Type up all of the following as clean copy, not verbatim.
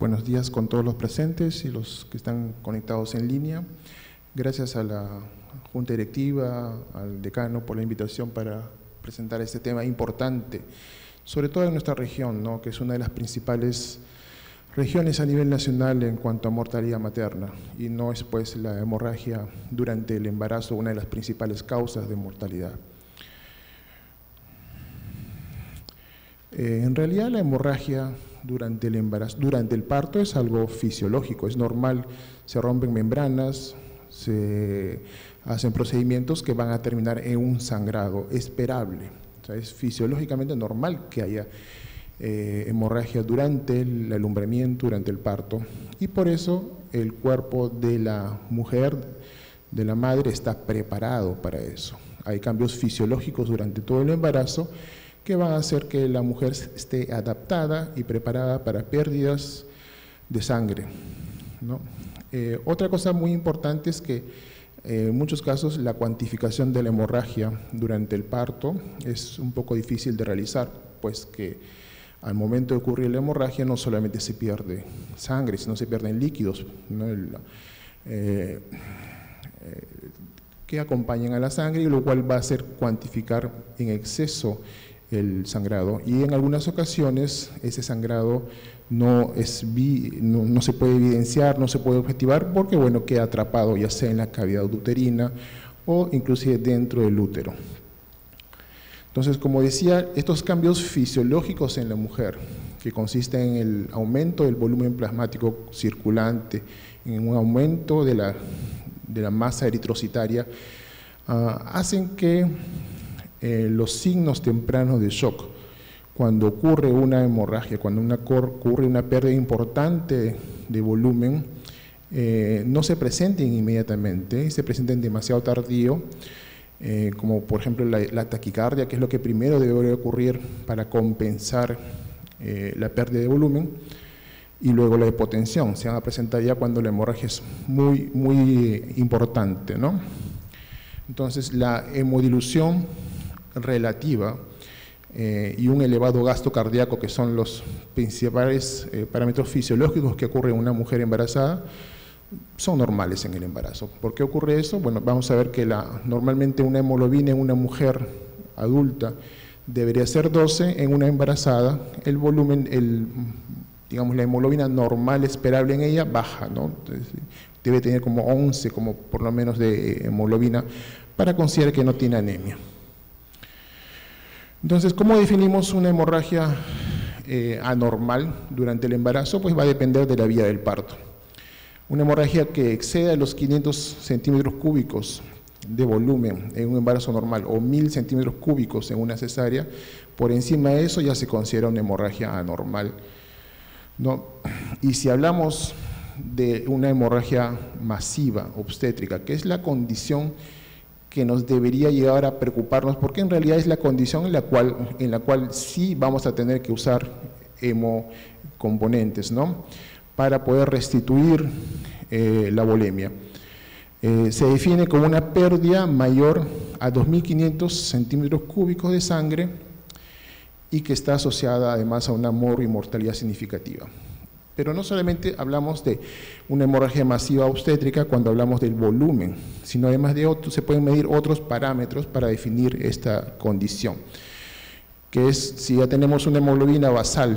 Buenos días con todos los presentes y los que están conectados en línea. Gracias a la Junta Directiva, al decano por la invitación para presentar este tema importante, sobre todo en nuestra región, ¿no?, que es una de las principales regiones a nivel nacional en cuanto a mortalidad materna, y no es pues la hemorragia durante el embarazo una de las principales causas de mortalidad. En realidad la hemorragia durante el embarazo, durante el parto es algo fisiológico, es normal, se rompen membranas, se hacen procedimientos que van a terminar en un sangrado esperable. O sea, es fisiológicamente normal que haya hemorragia durante el alumbramiento, durante el parto, y por eso el cuerpo de la mujer, de la madre, está preparado para eso. Hay cambios fisiológicos durante todo el embarazo que van a hacer que la mujer esté adaptada y preparada para pérdidas de sangre, ¿no? Otra cosa muy importante es que en muchos casos la cuantificación de la hemorragia durante el parto es un poco difícil de realizar, pues que al momento de ocurrir la hemorragia no solamente se pierde sangre, sino se pierden líquidos, ¿no?, que acompañan a la sangre, y lo cual va a hacer cuantificar en exceso el sangrado, y en algunas ocasiones ese sangrado no se puede evidenciar, no se puede objetivar, porque bueno, queda atrapado ya sea en la cavidad uterina o inclusive dentro del útero. Entonces, como decía, estos cambios fisiológicos en la mujer, que consisten en el aumento del volumen plasmático circulante, en un aumento de la masa eritrocitaria, hacen que los signos tempranos de shock, cuando ocurre una hemorragia, cuando ocurre una pérdida importante de volumen, no se presenten inmediatamente, se presenten demasiado tardío, como por ejemplo la taquicardia, que es lo que primero debe ocurrir para compensar la pérdida de volumen, y luego la hipotensión. Se van a presentar ya cuando la hemorragia es muy, muy importante, ¿no? Entonces, la hemodilución relativa y un elevado gasto cardíaco, que son los principales parámetros fisiológicos que ocurren en una mujer embarazada, son normales en el embarazo. ¿Por qué ocurre eso? Bueno, vamos a ver que normalmente una hemoglobina en una mujer adulta debería ser 12, en una embarazada el volumen, digamos, la hemoglobina normal esperable en ella baja, ¿no? Entonces, debe tener como 11, como por lo menos de hemoglobina, para considerar que no tiene anemia. Entonces, ¿cómo definimos una hemorragia anormal durante el embarazo? Pues va a depender de la vía del parto. Una hemorragia que exceda los 500 centímetros cúbicos de volumen en un embarazo normal o 1000 centímetros cúbicos en una cesárea, por encima de eso ya se considera una hemorragia anormal, ¿no? Y si hablamos de una hemorragia masiva obstétrica, que es la condición que nos debería llegar a preocuparnos, porque en realidad es la condición en la cual sí vamos a tener que usar hemocomponentes, ¿no?, para poder restituir la volemia. Se define como una pérdida mayor a 2.500 centímetros cúbicos de sangre y que está asociada además a una mortalidad significativa. Pero no solamente hablamos de una hemorragia masiva obstétrica cuando hablamos del volumen, sino además de se pueden medir otros parámetros para definir esta condición, que es si ya tenemos una hemoglobina basal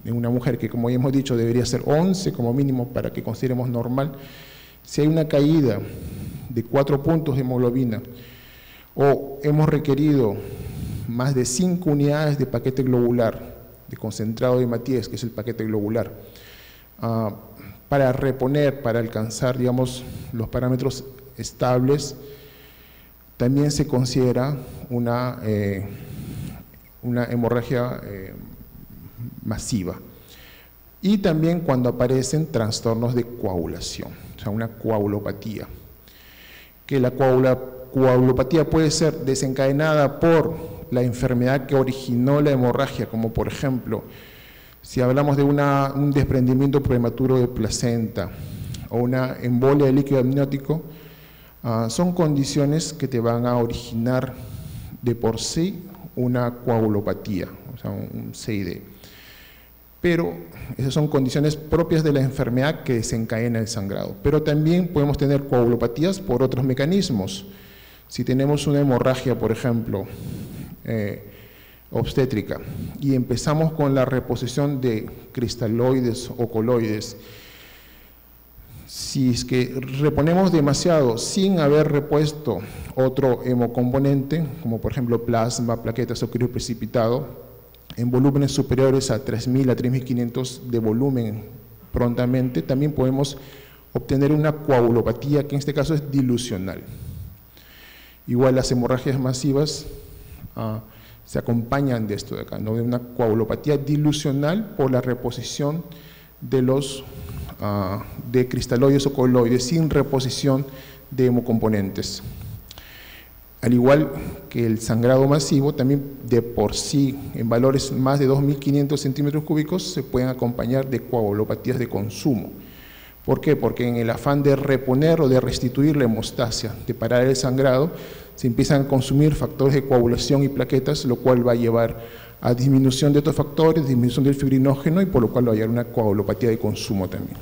en una mujer que, como ya hemos dicho, debería ser 11 como mínimo para que consideremos normal. Si hay una caída de 4 puntos de hemoglobina o hemos requerido más de 5 unidades de paquete globular, de concentrado de hematíes, que es el paquete globular, para reponer, para alcanzar, digamos, los parámetros estables, también se considera una hemorragia masiva. Y también cuando aparecen trastornos de coagulación, o sea, una coagulopatía, que la coagulopatía puede ser desencadenada por la enfermedad que originó la hemorragia, como por ejemplo, si hablamos de un desprendimiento prematuro de placenta o una embolia de líquido amniótico, son condiciones que te van a originar de por sí una coagulopatía, o sea, un CID. pero esas son condiciones propias de la enfermedad que desencadena el sangrado. Pero también podemos tener coagulopatías por otros mecanismos. Si tenemos una hemorragia, por ejemplo, obstétrica, y empezamos con la reposición de cristaloides o coloides, si es que reponemos demasiado sin haber repuesto otro hemocomponente, como por ejemplo plasma, plaquetas o crioprecipitado, en volúmenes superiores a 3.000 a 3.500 de volumen prontamente, también podemos obtener una coagulopatía, que en este caso es dilucional. Igual las hemorragias masivas se acompañan de esto de acá, ¿no? De una coagulopatía dilucional por la reposición de los de cristaloides o coloides sin reposición de hemocomponentes. Al igual que el sangrado masivo, también de por sí, en valores más de 2.500 centímetros cúbicos, se pueden acompañar de coagulopatías de consumo. ¿Por qué? Porque en el afán de reponer o de restituir la hemostasia, de parar el sangrado, se empiezan a consumir factores de coagulación y plaquetas, lo cual va a llevar a disminución de estos factores, disminución del fibrinógeno, y por lo cual va a llevar una coagulopatía de consumo también.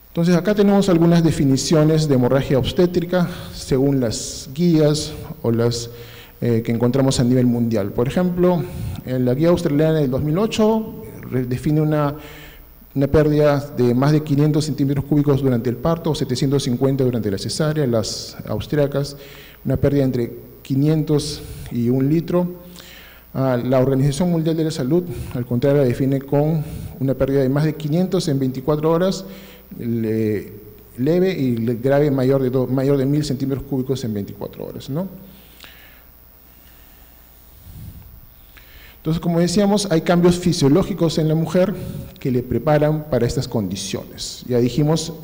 Entonces acá tenemos algunas definiciones de hemorragia obstétrica según las guías o las que encontramos a nivel mundial. Por ejemplo, en la guía australiana del 2008 define una pérdida de más de 500 centímetros cúbicos durante el parto o 750 durante la cesárea. Las austriacas, una pérdida entre 500 y 1 litro. La Organización Mundial de la Salud, al contrario, la define con una pérdida de más de 500 en 24 horas, leve y grave mayor de 1.000 centímetros cúbicos en 24 horas, ¿no? Entonces, como decíamos, hay cambios fisiológicos en la mujer que le preparan para estas condiciones. Ya dijimos,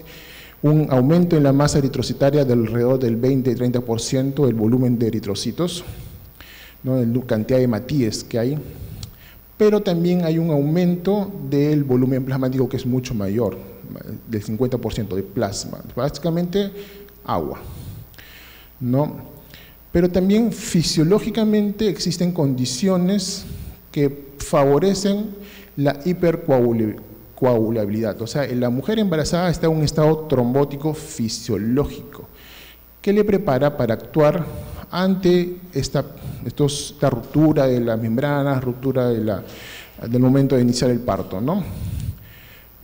un aumento en la masa eritrocitaria de alrededor del 20-30% del volumen de eritrocitos, ¿no? La cantidad de hematíes que hay, pero también hay un aumento del volumen plasmático que es mucho mayor, del 50% de plasma, básicamente agua, ¿no? Pero también fisiológicamente existen condiciones que favorecen la hipercoagulabilidad, o sea, la mujer embarazada está en un estado trombótico fisiológico que le prepara para actuar ante esta ruptura de las membranas, ruptura del momento de iniciar el parto, ¿no?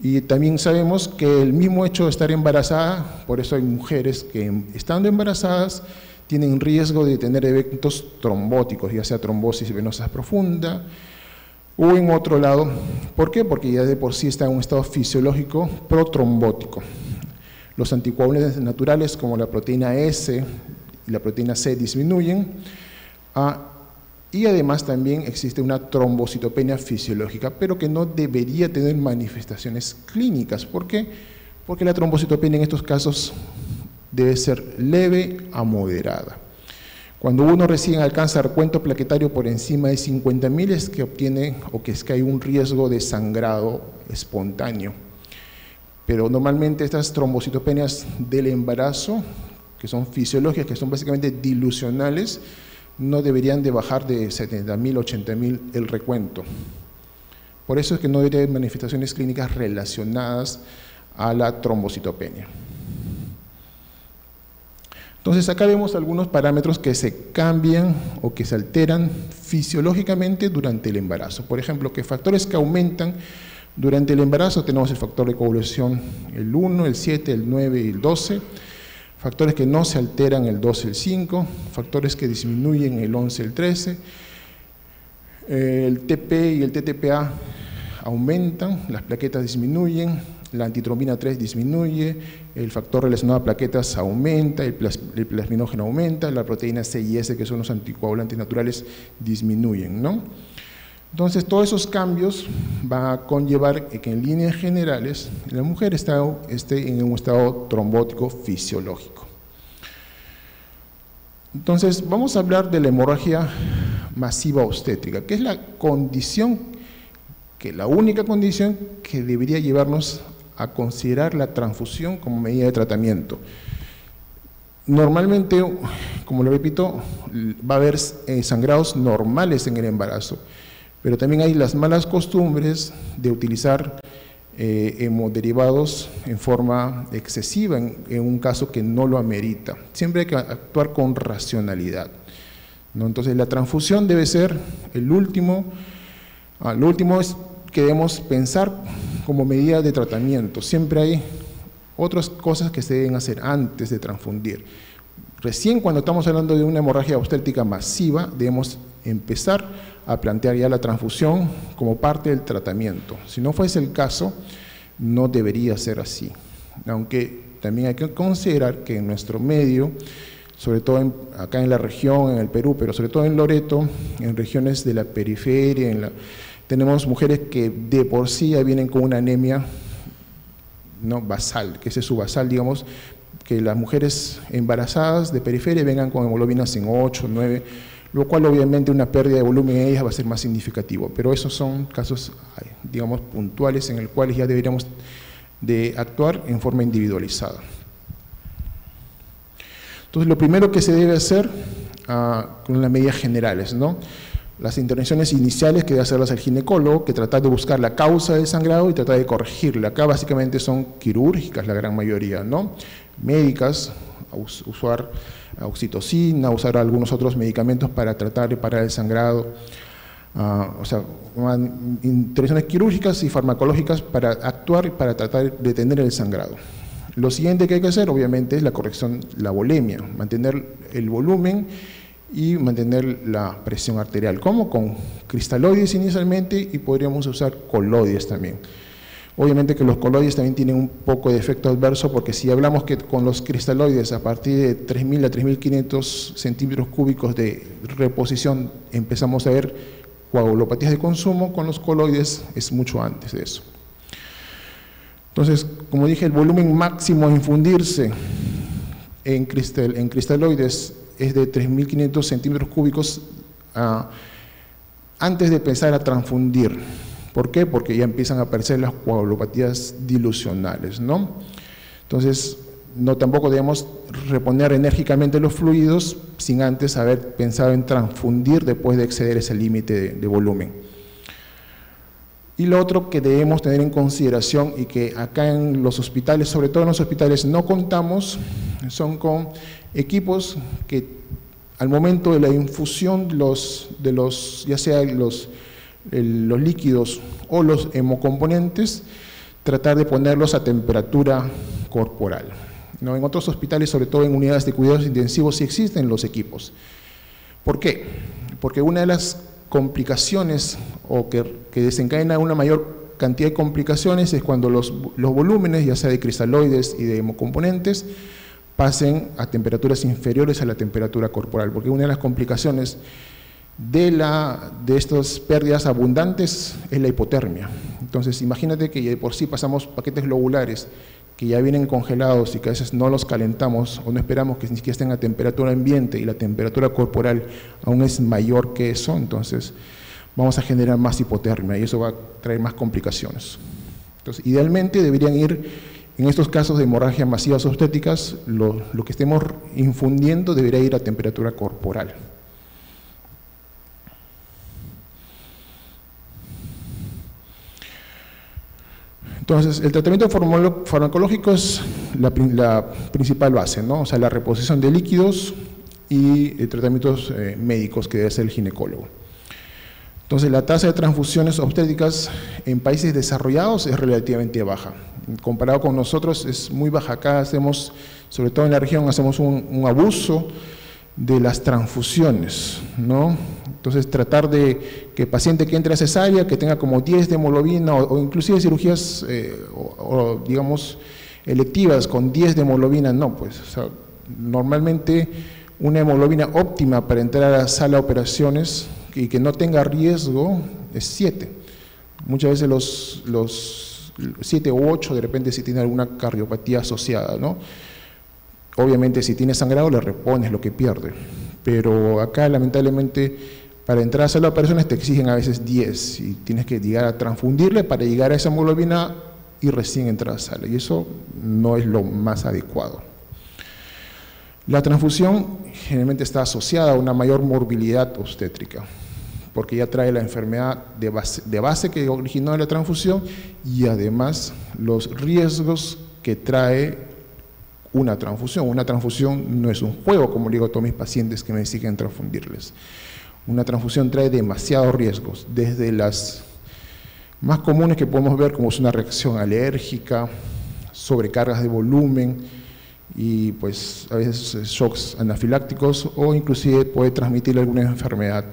Y también sabemos que el mismo hecho de estar embarazada, por eso hay mujeres que estando embarazadas tienen riesgo de tener eventos trombóticos, ya sea trombosis venosa profunda o en otro lado. ¿Por qué? Porque ya de por sí está en un estado fisiológico protrombótico. Los anticoagulantes naturales como la proteína S y la proteína C disminuyen, y además también existe una trombocitopenia fisiológica, pero que no debería tener manifestaciones clínicas. ¿Por qué? Porque la trombocitopenia en estos casos debe ser leve a moderada. Cuando uno recién alcanza recuento plaquetario por encima de 50.000 es que obtiene, o que es que hay un riesgo de sangrado espontáneo. Pero normalmente estas trombocitopenias del embarazo, que son fisiológicas, que son básicamente dilucionales, no deberían de bajar de 70.000, 80.000 el recuento. Por eso es que no debería haber manifestaciones clínicas relacionadas a la trombocitopenia. Entonces acá vemos algunos parámetros que se cambian o que se alteran fisiológicamente durante el embarazo. Por ejemplo, que factores que aumentan durante el embarazo tenemos el factor de coagulación el 1, el 7, el 9 y el 12. Factores que no se alteran el 12 y el 5, factores que disminuyen el 11 y el 13, el TP y el TTPA aumentan, las plaquetas disminuyen, la antitrombina 3 disminuye, el factor relacionado a plaquetas aumenta, el plasminógeno aumenta, la proteína C y S, que son los anticoagulantes naturales, disminuyen, ¿no? Entonces, todos esos cambios van a conllevar que en líneas generales la mujer esté en un estado trombótico fisiológico. Entonces, vamos a hablar de la hemorragia masiva obstétrica, que es la única condición que debería llevarnos a considerar la transfusión como medida de tratamiento. Normalmente, como lo repito, va a haber sangrados normales en el embarazo, Pero también hay las malas costumbres de utilizar hemoderivados en forma excesiva en un caso que no lo amerita. Siempre hay que actuar con racionalidad, ¿no? Entonces la transfusión debe ser lo último es que debemos pensar como medida de tratamiento. Siempre hay otras cosas que se deben hacer antes de transfundir. Recién cuando estamos hablando de una hemorragia obstétrica masiva, debemos empezar a plantear ya la transfusión como parte del tratamiento. Si no fuese el caso, no debería ser así. Aunque también hay que considerar que en nuestro medio, sobre todo acá en la región, en el Perú, pero sobre todo en Loreto, en regiones de la periferia, tenemos mujeres que de por sí ya vienen con una anemia, ¿no?, basal, que ese es su basal, digamos, que las mujeres embarazadas de periferia vengan con hemoglobinas en 8, 9, lo cual obviamente una pérdida de volumen en ellas va a ser más significativo, pero esos son casos, digamos, puntuales en el cuales ya deberíamos de actuar en forma individualizada. Entonces, lo primero que se debe hacer con las medidas generales, ¿no? Las intervenciones iniciales que debe hacerlas el ginecólogo, que tratar de buscar la causa del sangrado y tratar de corregirla. Acá básicamente son quirúrgicas la gran mayoría, ¿no? Médicas, usar oxitocina, usar algunos otros medicamentos para tratar de parar el sangrado, o sea, intervenciones quirúrgicas y farmacológicas para actuar y para tratar de detener el sangrado. Lo siguiente que hay que hacer, obviamente, es la corrección, la volemia, mantener el volumen y mantener la presión arterial, como con cristaloides inicialmente, y podríamos usar coloides también. Obviamente que los coloides también tienen un poco de efecto adverso, porque si hablamos que con los cristaloides a partir de 3.000 a 3.500 centímetros cúbicos de reposición empezamos a ver coagulopatías de consumo, con los coloides es mucho antes de eso. Entonces, como dije, el volumen máximo a infundirse en cristaloides es de 3.500 centímetros cúbicos antes de empezar a transfundir. ¿Por qué? Porque ya empiezan a aparecer las coagulopatías dilucionales, ¿no? Entonces, tampoco debemos reponer enérgicamente los fluidos sin antes haber pensado en transfundir después de exceder ese límite de volumen. Y lo otro que debemos tener en consideración, y que acá en los hospitales, sobre todo en los hospitales, no contamos, son con equipos que al momento de la infusión ya sea los líquidos o los hemocomponentes, tratar de ponerlos a temperatura corporal, ¿no? En otros hospitales, sobre todo en unidades de cuidados intensivos, sí existen los equipos. ¿Por qué? Porque una de las complicaciones o que desencadena una mayor cantidad de complicaciones es cuando los volúmenes, ya sea de cristaloides y de hemocomponentes, pasen a temperaturas inferiores a la temperatura corporal, porque una de las complicaciones de estas pérdidas abundantes es la hipotermia. Entonces, imagínate que de por sí pasamos paquetes globulares que ya vienen congelados y que a veces no los calentamos o no esperamos que ni siquiera estén a temperatura ambiente y la temperatura corporal aún es mayor que eso, entonces vamos a generar más hipotermia y eso va a traer más complicaciones. Entonces, idealmente deberían ir, en estos casos de hemorragias masivas obstétricas, lo que estemos infundiendo debería ir a temperatura corporal. Entonces, el tratamiento farmacológico es la principal base, ¿no? O sea, la reposición de líquidos y tratamientos médicos que debe hacer el ginecólogo. Entonces, la tasa de transfusiones obstétricas en países desarrollados es relativamente baja. Comparado con nosotros es muy baja. Acá hacemos, sobre todo en la región, hacemos un abuso de las transfusiones, ¿no? Entonces, tratar de que el paciente que entre a cesárea, que tenga como 10 de hemoglobina o inclusive cirugías, digamos, electivas con 10 de hemoglobina, no, pues, o sea, normalmente una hemoglobina óptima para entrar a la sala de operaciones y que no tenga riesgo es 7. Muchas veces los 7 u 8, de repente si tiene alguna cardiopatía asociada, ¿no? Obviamente si tiene sangrado le repones lo que pierde, pero acá lamentablemente para entrar a sala de operaciones te exigen a veces 10 y tienes que llegar a transfundirle para llegar a esa hemoglobina y recién entrar a sala, y eso no es lo más adecuado. La transfusión generalmente está asociada a una mayor morbilidad obstétrica. porque ya trae la enfermedad de base que originó la transfusión y además los riesgos que trae una transfusión. Una transfusión no es un juego, como digo a todos mis pacientes que me exigen transfundirles. Una transfusión trae demasiados riesgos, desde las más comunes que podemos ver, como es una reacción alérgica, sobrecargas de volumen y pues a veces shocks anafilácticos, o inclusive puede transmitir alguna enfermedad,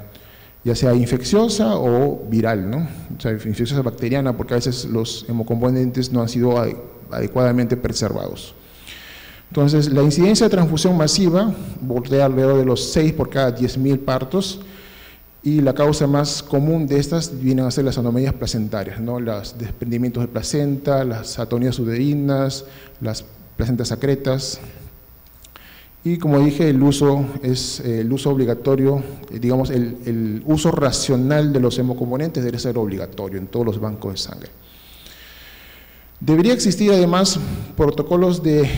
ya sea infecciosa o viral, ¿no? O sea, infecciosa bacteriana, porque a veces los hemocomponentes no han sido adecuadamente preservados. Entonces, la incidencia de transfusión masiva bordea alrededor de los 6 por cada 10.000 partos, y la causa más común de estas vienen a ser las anomalias placentarias, ¿no? Los desprendimientos de placenta, las atonías uterinas, las placentas secretas. Y como dije, el uso obligatorio, digamos, el uso racional de los hemocomponentes debe ser obligatorio en todos los bancos de sangre. Debería existir además protocolos de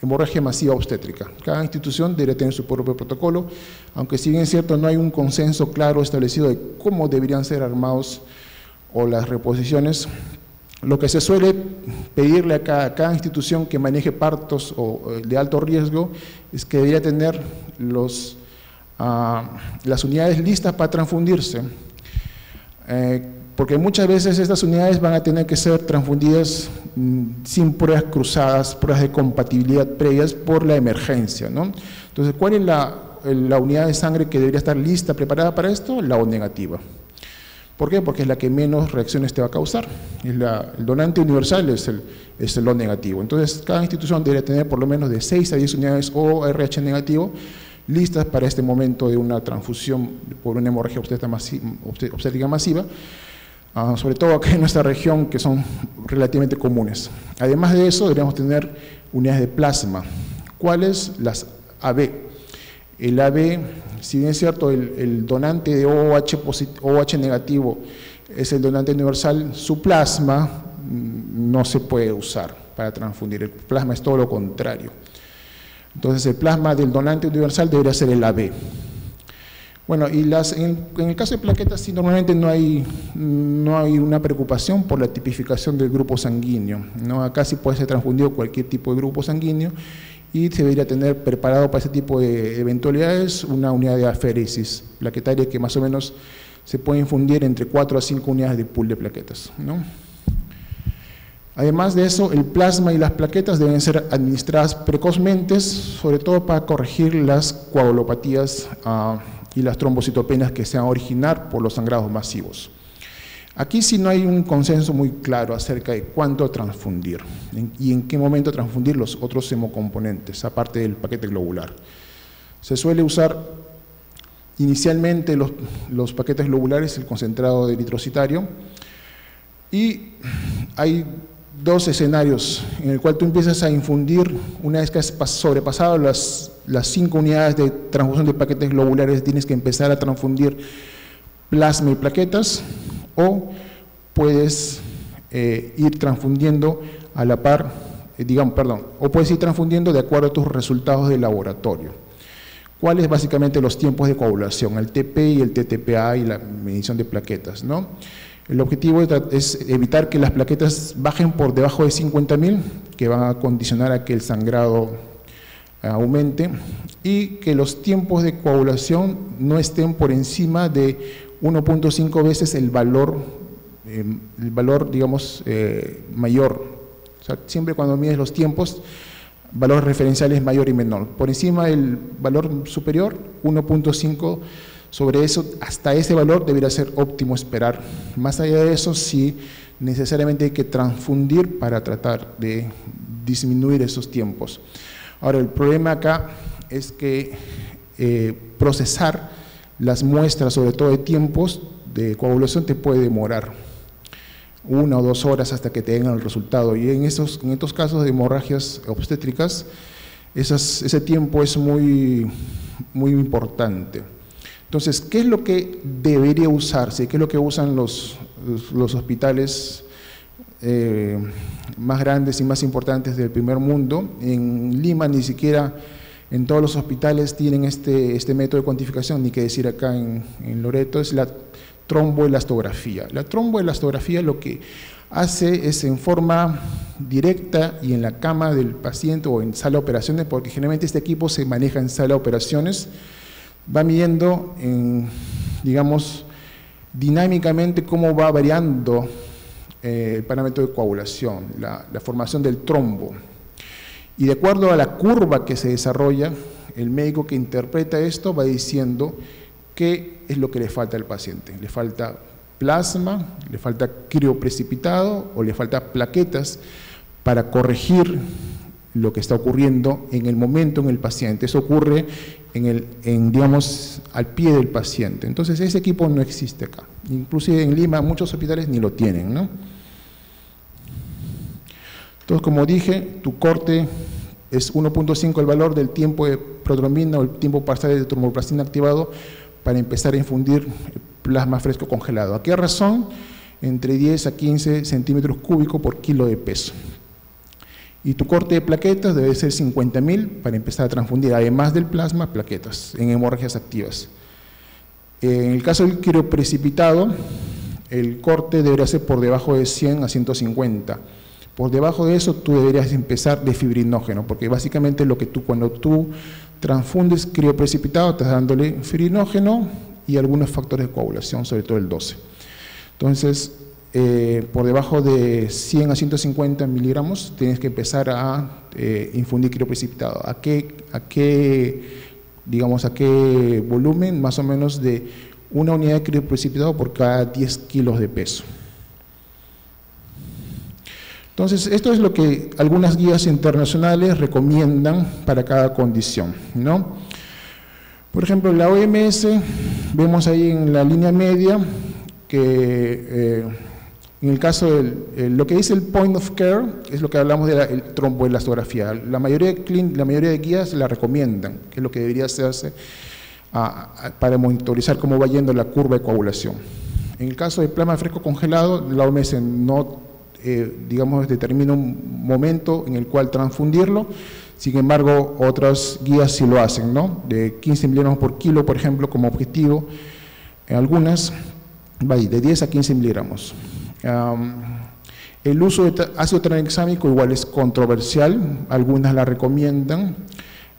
hemorragia masiva obstétrica. Cada institución debería tener su propio protocolo, aunque si bien es cierto no hay un consenso claro establecido de cómo deberían ser armados o las reposiciones. Lo que se suele pedirle a cada institución que maneje partos de alto riesgo es que debería tener las unidades listas para transfundirse, porque muchas veces estas unidades van a tener que ser transfundidas sin pruebas cruzadas, pruebas de compatibilidad previas por la emergencia, ¿no? Entonces, ¿cuál es la unidad de sangre que debería estar lista, preparada para esto? La O negativa. ¿Por qué? Porque es la que menos reacciones te va a causar. El donante universal es el O negativo. Entonces, cada institución debería tener por lo menos de 6 a 10 unidades O RH negativo listas para este momento de una transfusión por una hemorragia obstétrica masiva, sobre todo acá en nuestra región, que son relativamente comunes. Además de eso, deberíamos tener unidades de plasma. ¿Cuáles? Las AB. El AB, si bien es cierto, el donante de OH negativo es el donante universal, su plasma no se puede usar para transfundir. El plasma es todo lo contrario. Entonces, el plasma del donante universal debería ser el AB. Bueno, y en el caso de plaquetas, sí, normalmente no hay una preocupación por la tipificación del grupo sanguíneo, ¿no? Acá sí puede ser transfundido cualquier tipo de grupo sanguíneo, y se debería tener preparado para ese tipo de eventualidades una unidad de aféresis plaquetaria que más o menos se puede infundir entre 4 a 5 unidades de pool de plaquetas, ¿no? Además de eso, el plasma y las plaquetas deben ser administradas precozmente, sobre todo para corregir las coagulopatías y las trombocitopenas que se van a originar por los sangrados masivos. Aquí sí no hay un consenso muy claro acerca de cuánto transfundir y en qué momento transfundir los otros hemocomponentes, aparte del paquete globular. Se suele usar inicialmente los paquetes globulares, el concentrado de eritrocitario, y hay dos escenarios en el cual tú empiezas a infundir, una vez que has sobrepasado las 5 unidades de transfusión de paquetes globulares, tienes que empezar a transfundir plasma y plaquetas, o puedes ir transfundiendo a la par, o puedes ir transfundiendo de acuerdo a tus resultados de laboratorio. ¿Cuáles básicamente los tiempos de coagulación? El TP y el TTPA y la medición de plaquetas, ¿no? El objetivo es evitar que las plaquetas bajen por debajo de 50.000, que van a condicionar a que el sangrado aumente, y que los tiempos de coagulación no estén por encima de 1.5 veces el valor digamos, mayor. O sea, siempre cuando mides los tiempos, valores referenciales mayor y menor. Por encima del valor superior, 1.5, sobre eso, hasta ese valor debería ser óptimo esperar. Más allá de eso, sí, necesariamente hay que transfundir para tratar de disminuir esos tiempos. Ahora, el problema acá es que procesar las muestras, sobre todo de tiempos de coagulación, te puede demorar 1 o 2 horas hasta que te den el resultado, y en estos casos de hemorragias obstétricas, ese tiempo es muy importante. Entonces, ¿qué es lo que debería usarse? ¿Qué es lo que usan los hospitales más grandes y más importantes del primer mundo? En Lima ni siquiera En todos los hospitales tienen este método de cuantificación, ni que decir acá en Loreto, es la tromboelastografía. La tromboelastografía lo que hace es en forma directa y en la cama del paciente o en sala de operaciones, porque generalmente este equipo se maneja en sala de operaciones, va midiendo, digamos, dinámicamente cómo va variando el parámetro de coagulación, la formación del trombo. Y de acuerdo a la curva que se desarrolla, el médico que interpreta esto va diciendo qué es lo que le falta al paciente. Le falta plasma, le falta crioprecipitado o le falta plaquetas para corregir lo que está ocurriendo en el momento en el paciente. Eso ocurre digamos, al pie del paciente. Entonces ese equipo no existe acá. Inclusive en Lima muchos hospitales ni lo tienen, ¿no? Entonces, como dije, tu corte es 1.5 el valor del tiempo de protrombina o el tiempo parcial de tromboplastina activado para empezar a infundir plasma fresco congelado. ¿A qué razón? Entre 10 a 15 centímetros cúbicos por kilo de peso. Y tu corte de plaquetas debe ser 50.000 para empezar a transfundir, además del plasma, plaquetas en hemorragias activas. En el caso del crioprecipitado, el corte debería ser por debajo de 100 a 150. Por debajo de eso tú deberías empezar de fibrinógeno, porque básicamente cuando tú transfundes crioprecipitado estás dándole fibrinógeno y algunos factores de coagulación, sobre todo el 12. Entonces, por debajo de 100 a 150 miligramos tienes que empezar a infundir crioprecipitado. ¿A qué volumen? Más o menos de una unidad de crioprecipitado por cada 10 kilos de peso. Entonces, esto es lo que algunas guías internacionales recomiendan para cada condición, ¿no? Por ejemplo, la OMS, vemos ahí en la línea media que en el caso de lo que dice el point of care, es lo que hablamos de la tromboelastografía. La mayoría de guías la recomiendan, que es lo que debería hacerse para monitorizar cómo va yendo la curva de coagulación. En el caso de plasma fresco congelado, la OMS no determina un momento en el cual transfundirlo. Sin embargo, otras guías sí lo hacen, ¿no? De 15 miligramos por kilo, por ejemplo, como objetivo. En algunas va de 10 a 15 miligramos. El uso de ácido tranexámico igual es controversial, algunas la recomiendan,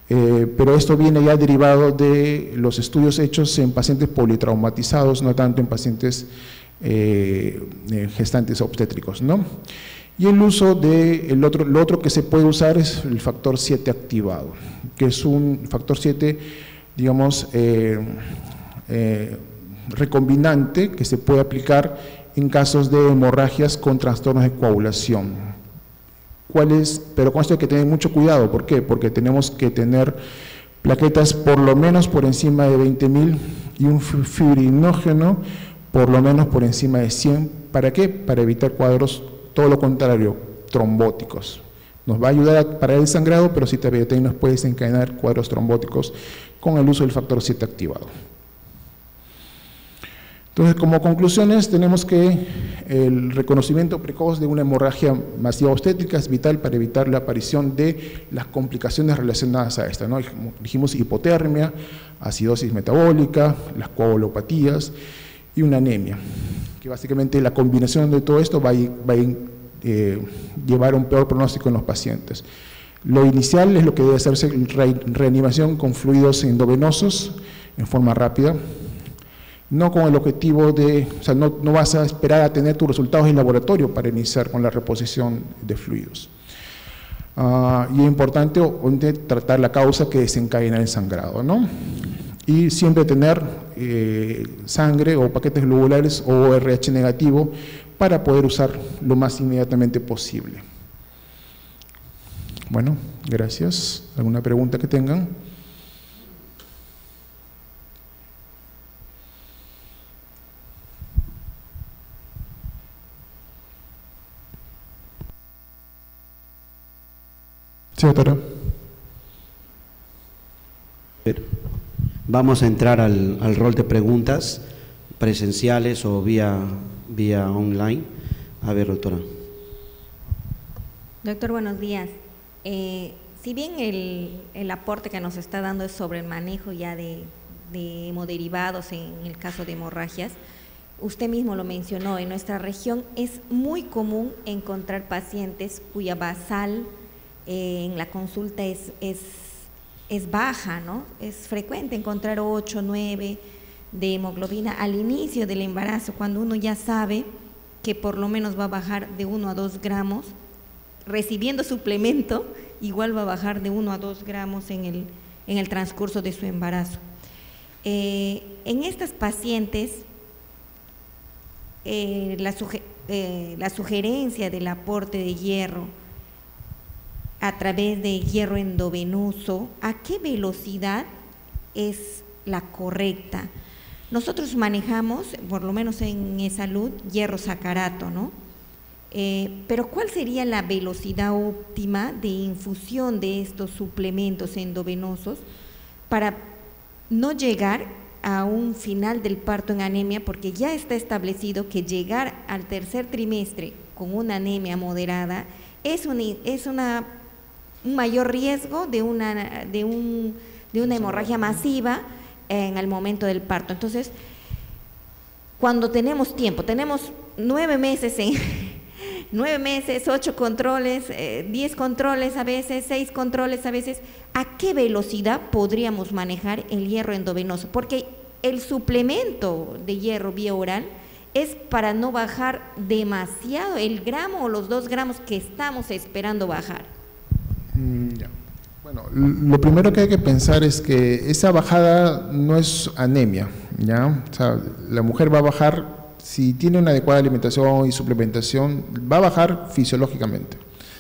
pero esto viene ya derivado de los estudios hechos en pacientes politraumatizados, no tanto en pacientes gestantes obstétricos, ¿no? Y el uso de lo otro que se puede usar es el factor 7 activado, que es un factor 7, digamos, recombinante que se puede aplicar en casos de hemorragias con trastornos de coagulación. Pero con esto hay que tener mucho cuidado. ¿Por qué? Porque tenemos que tener plaquetas por lo menos por encima de 20.000 y un fibrinógeno por lo menos por encima de 100. ¿Para qué? Para evitar cuadros, todo lo contrario, trombóticos. Nos va a ayudar a parar el sangrado, pero sí también nos puede desencadenar cuadros trombóticos con el uso del factor 7 activado. Entonces, como conclusiones, tenemos que el reconocimiento precoz de una hemorragia masiva obstétrica es vital para evitar la aparición de las complicaciones relacionadas a esta, ¿no? Dijimos hipotermia, acidosis metabólica, las coagulopatías y una anemia, que básicamente la combinación de todo esto va a llevar a un peor pronóstico en los pacientes. Lo inicial es lo que debe hacerse reanimación con fluidos endovenosos en forma rápida, no con el objetivo de, o sea, no vas a esperar a tener tus resultados en laboratorio para iniciar con la reposición de fluidos. Y es importante tratar la causa que desencadena el sangrado, ¿no? Y siempre tener sangre o paquetes globulares o RH negativo para poder usar lo más inmediatamente posible. Bueno, gracias. ¿Alguna pregunta que tengan? Sí, doctora. Vamos a entrar al rol de preguntas presenciales o vía online. A ver, doctora. Doctor, buenos días. Si bien el aporte que nos está dando es sobre el manejo ya de hemoderivados en el caso de hemorragias, usted mismo lo mencionó, en nuestra región es muy común encontrar pacientes cuya basal en la consulta es baja, ¿no? Es frecuente encontrar 8, 9 de hemoglobina al inicio del embarazo, cuando uno ya sabe que por lo menos va a bajar de 1 a 2 gramos, recibiendo suplemento, igual va a bajar de 1 a 2 gramos en el transcurso de su embarazo. En estas pacientes, la sugerencia del aporte de hierro a través de hierro endovenoso, ¿a qué velocidad es la correcta? Nosotros manejamos, por lo menos en eSalud, hierro sacarato, ¿no? Pero ¿cuál sería la velocidad óptima de infusión de estos suplementos endovenosos para no llegar a un final del parto en anemia? Porque ya está establecido que llegar al tercer trimestre con una anemia moderada es un mayor riesgo de una hemorragia masiva en el momento del parto. Entonces, cuando tenemos tiempo, tenemos 9 meses 8 controles, 10 controles a veces, 6 controles a veces, ¿a qué velocidad podríamos manejar el hierro endovenoso? Porque el suplemento de hierro vía oral es para no bajar demasiado el gramo o los 2 gramos que estamos esperando bajar. Ya. Bueno, lo primero que hay que pensar es que esa bajada no es anemia, ¿ya? O sea, la mujer va a bajar, si tiene una adecuada alimentación y suplementación, va a bajar fisiológicamente.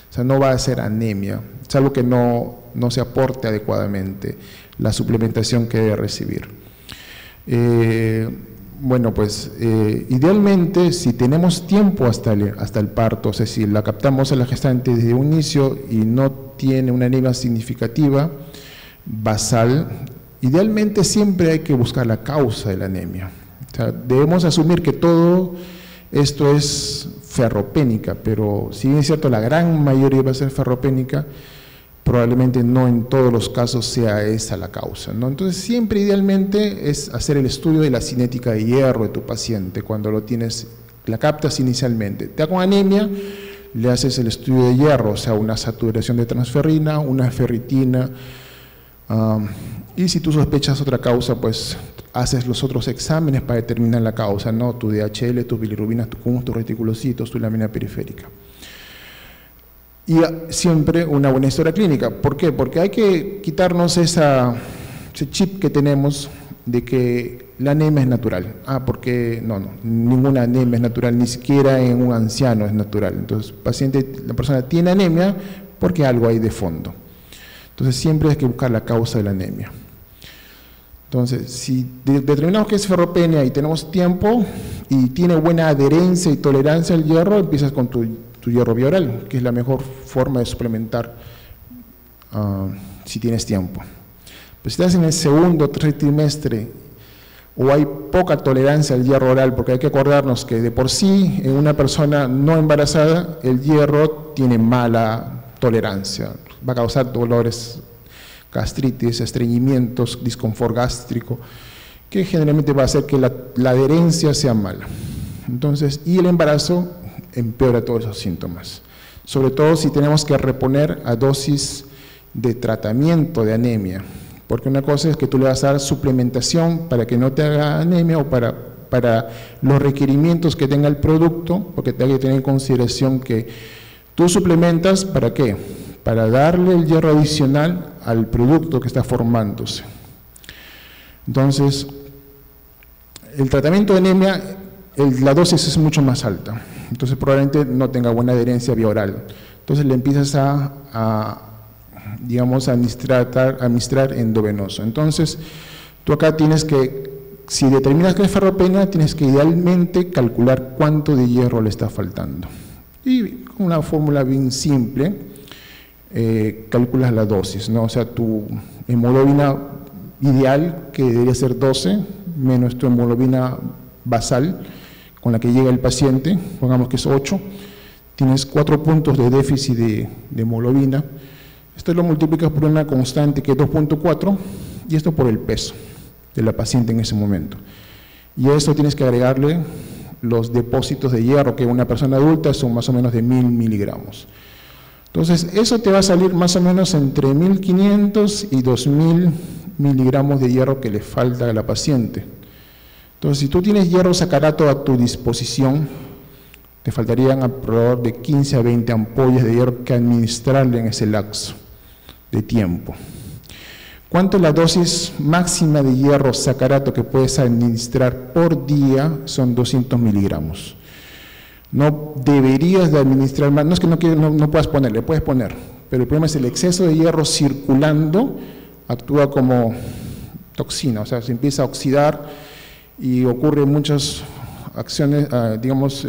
O sea, no va a ser anemia, salvo que no se aporte adecuadamente la suplementación que debe recibir. Bueno, pues idealmente, si tenemos tiempo hasta el parto, o sea, si la captamos a la gestante desde un inicio y no tiene una anemia significativa, basal, idealmente siempre hay que buscar la causa de la anemia. O sea, debemos asumir que todo esto es ferropénica, pero si bien es cierto, la gran mayoría va a ser ferropénica, probablemente no en todos los casos sea esa la causa, ¿no? Entonces, siempre idealmente es hacer el estudio de la cinética de hierro de tu paciente cuando la captas inicialmente. Te da con anemia, le haces el estudio de hierro, o sea, una saturación de transferrina, una ferritina, y si tú sospechas otra causa, pues haces los otros exámenes para determinar la causa, ¿no? Tu DHL, tus bilirrubinas, tus reticulocitos, tu lámina periférica. Y siempre una buena historia clínica. ¿Por qué? Porque hay que quitarnos ese chip que tenemos de que la anemia es natural. Porque no, ninguna anemia es natural, ni siquiera en un anciano es natural. Entonces, la persona tiene anemia porque algo hay de fondo. Entonces, siempre hay que buscar la causa de la anemia. Entonces, si determinamos que es ferropenia y tenemos tiempo y tiene buena adherencia y tolerancia al hierro, empiezas con tu hierro vía oral, que es la mejor forma de suplementar si tienes tiempo. Pues si estás en el segundo o tercer trimestre o hay poca tolerancia al hierro oral, porque hay que acordarnos que de por sí en una persona no embarazada el hierro tiene mala tolerancia, va a causar dolores, gastritis, estreñimientos, disconfort gástrico, que generalmente va a hacer que la adherencia sea mala. Entonces, y el embarazo empeora todos esos síntomas, sobre todo si tenemos que reponer a dosis de tratamiento de anemia, porque una cosa es que tú le vas a dar suplementación para que no te haga anemia o para los requerimientos que tenga el producto, porque hay que tener en consideración que tú suplementas, ¿para qué? Para darle el hierro adicional al producto que está formándose. Entonces, el tratamiento de anemia, la dosis es mucho más alta, entonces probablemente no tenga buena adherencia vía oral. Entonces le empiezas digamos, a administrar endovenoso. Entonces, tú acá tienes que, si determinas que es ferropenia, tienes que idealmente calcular cuánto de hierro le está faltando. Y con una fórmula bien simple, calculas la dosis, ¿no? O sea, tu hemoglobina ideal, que debería ser 12, menos tu hemoglobina basal, con la que llega el paciente, pongamos que es 8, tienes 4 puntos de déficit de hemoglobina, Esto lo multiplicas por una constante que es 2.4 y esto por el peso de la paciente en ese momento. Y a esto tienes que agregarle los depósitos de hierro, que una persona adulta son más o menos de 1000 miligramos. Entonces, eso te va a salir más o menos entre 1500 y 2000 miligramos de hierro que le falta a la paciente. Entonces, si tú tienes hierro sacarato a tu disposición, te faltarían alrededor de 15 a 20 ampollas de hierro que administrarle en ese lapso de tiempo. ¿Cuánto es la dosis máxima de hierro sacarato que puedes administrar por día? Son 200 miligramos. No deberías de administrar más, no es que no puedas ponerle, puedes poner, pero el problema es el exceso de hierro circulando, actúa como toxina, o sea, se empieza a oxidar y ocurren muchas acciones, digamos,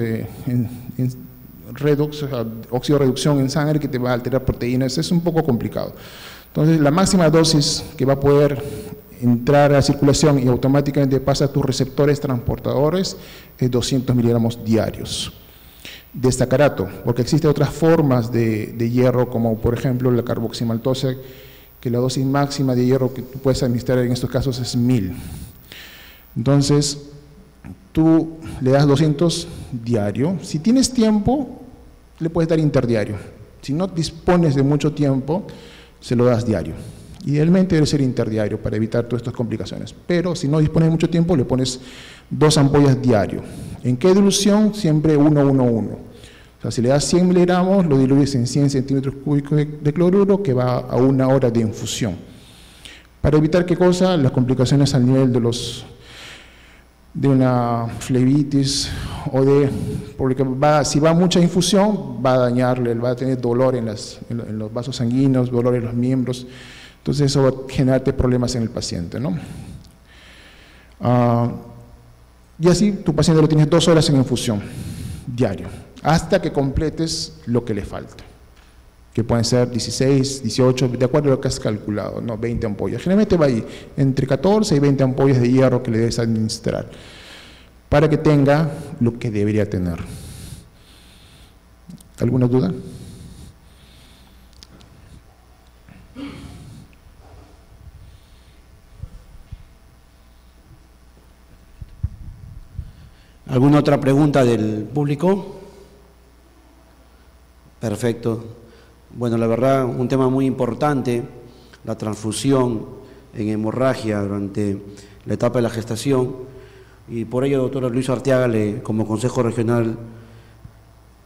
redox, oxidorreducción en sangre que te va a alterar proteínas, es un poco complicado. Entonces, la máxima dosis que va a poder entrar a la circulación y automáticamente pasa a tus receptores transportadores es 200 miligramos diarios de sacarato, porque existen otras formas de hierro, como por ejemplo la carboximaltosa, que la dosis máxima de hierro que tú puedes administrar en estos casos es 1000. Entonces, tú le das 200 diario. Si tienes tiempo, le puedes dar interdiario. Si no dispones de mucho tiempo, se lo das diario. Idealmente debe ser interdiario para evitar todas estas complicaciones. Pero si no dispones de mucho tiempo, le pones 2 ampollas diario. ¿En qué dilución? Siempre 1-1-1. O sea, si le das 100 miligramos, lo diluyes en 100 centímetros cúbicos de cloruro, que va a 1 hora de infusión. Para evitar, ¿qué cosa? Las complicaciones al nivel de una flebitis porque si va mucha infusión, va a dañarle, va a tener dolor en los vasos sanguíneos, dolor en los miembros. Entonces eso va a generarte problemas en el paciente, ¿no? Y así tu paciente lo tienes 2 horas en infusión diario, hasta que completes lo que le falta, que pueden ser 16, 18, de acuerdo a lo que has calculado, ¿no? 20 ampollas. Generalmente va ahí, entre 14 y 20 ampollas de hierro que le debes administrar, para que tenga lo que debería tener. ¿Alguna duda? ¿Alguna otra pregunta del público? Perfecto. Bueno, la verdad, un tema muy importante, la transfusión en hemorragia durante la etapa de la gestación, y por ello, doctora Luis Arteaga, como Consejo Regional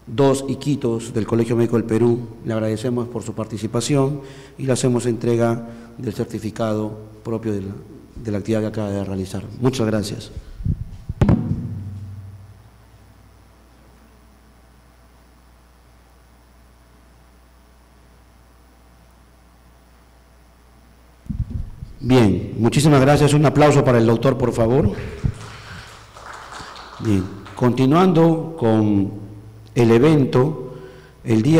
2 Iquitos del Colegio Médico del Perú, le agradecemos por su participación y le hacemos entrega del certificado propio de la actividad que acaba de realizar. Muchas gracias. Bien, muchísimas gracias. Un aplauso para el doctor, por favor. Bien, continuando con el evento, el día